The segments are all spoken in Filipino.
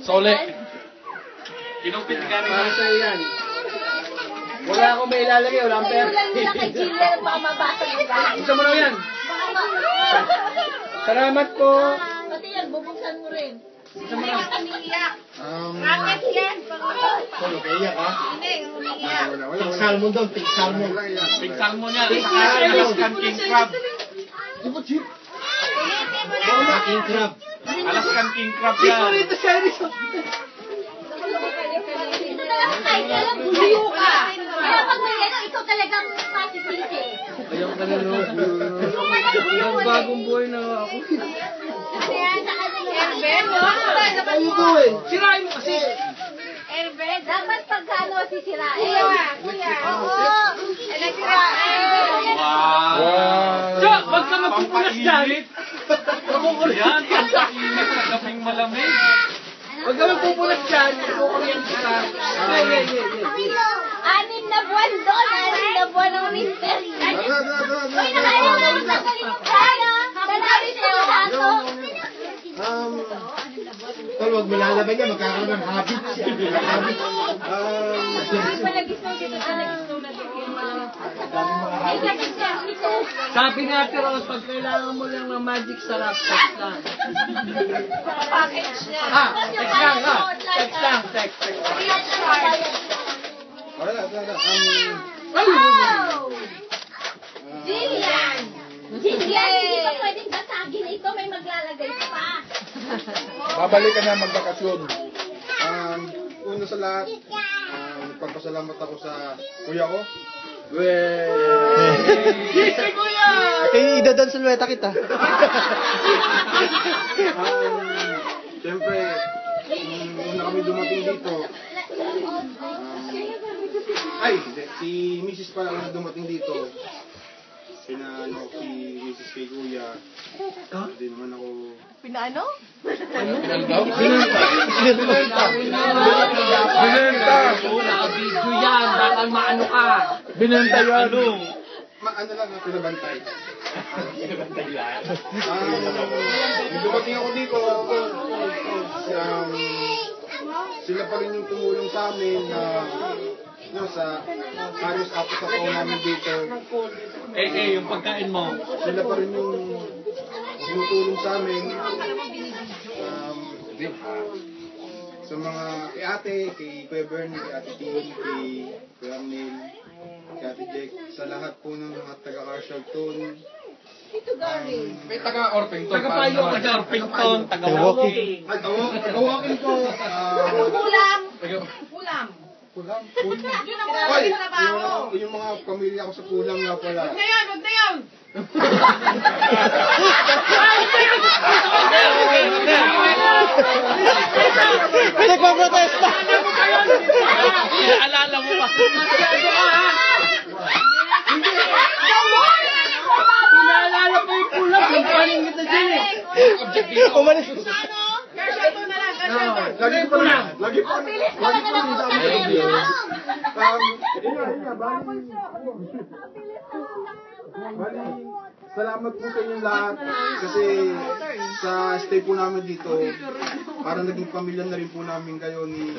Sole. Kinupit ka rin. Para sa'yo yan. Wala akong may ilalagay, wala akong pera. Sa'yo lang kay Jillian, baka mabasa mo lang. Gusto mo lang yan. Salamat po. Pati yan, bubuksan mo rin. Gusto mo lang. Racket yan. Ano, kaya ka? Hindi, umiiyak. Pig salmon daw, pig salmon. Big salmon yan. Alaskan king crab. Di ba, Chip? Ulitin mo na. King crab. Alaskan king crab yan. Ito siya, Rizzo. Ito talaga kahit alam, buliw ka. Kaya pag may ano, ikaw talagang masisisi. Ayaw ka na, no? Ang bagong buhay na ako. Kaya Erben, no? Ayaw ko eh. Sirain mo kasi. Erben, dapat pagkano sisirain. Kuya. Oo. Wow. So, wag ka magpupunas dyan. Yan, pampainit sa gabing malamig. Huwag ka magpupunas dyan. Kukuryang kita. Anim na buwan doon. 6 na buwan ng mister. Uy, nakain mo lang sa kalimutan. Dadawin sa kaso. Tol, huwag mo lalaban niya. Magkakaroon ng habit siya. Sabi nga, pero pag kailangan mo lang ng magic sarap, text lang. Package niya. Text lang, text lang, text. Wow! Jillian! Jillian, hindi pa pwedeng basagin na ito. May maglalagay pa. Babalik ka na magbakasyon. Una sa lahat, nagpapasalamat ako sa kuya ko. Kaya idodon sulweta kita. Siyempre, nung una kami dumating dito, si Mrs. pala na dumating dito, pinaano si Mrs. kay kuya. Hindi naman ako... Pinaano? Binenta! Naka-video yan, bakal maano ka. Binenta yan! Ano lang, pinabantay. Pinabantay lang. Nung dumating ako dito, sila pa rin yung tumulong sa amin na sa halos apat na taon namin dito. Yung pagkain mo. Sila pa rin yung tumutulong sa amin. Sa mga kay ate, kay Kuya Bern, kay ate Tim, kay Kuya Amnil, kay ate Jack, sa lahat po ng mga taga-Carshalton. May taga-Orpington. Taga-Payo ka dyan. Orpington, taga-Walking. Taga-walking po. Kulam! Kulam! Kulang. Yun ang mga trabaho. Yung mga pamilya ko sa kulang nga pala. Huwag na yan! Huwag na yan! Nagpaprotesta! Alala mo ba? Inaalala pa yung kulang. Yung paning kita dyan eh. Umalis. Kasyato na lang! Kasyato! Lagi po na. Lagi po na. Lagi po na. Salamat po sa inyong lahat kasi sa stay po namin dito parang naging pamilya na rin po namin kayo ni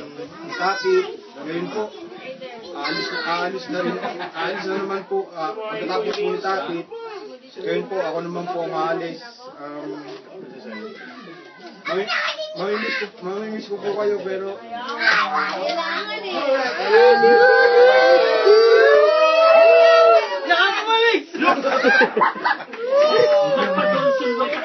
Tati. Ngayon po aalis na naman po pagkatapos po ni Tati. Ngayon po ako naman po ang aalis. Mamimiss ko po kayo pero Kailangan eh! Nakakabalik! Sureta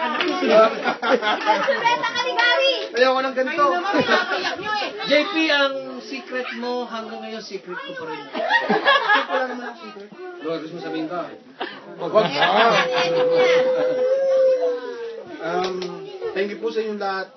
ka ni Gary! ayoko ng ganito. Pinapayak nyo eh! JP, ang secret mo hanggang ngayon, secret ko pa rin. Secret ko lang naman ang secret. Bro, gusto mo sabihin ka? Wag thank you po sa inyong lahat.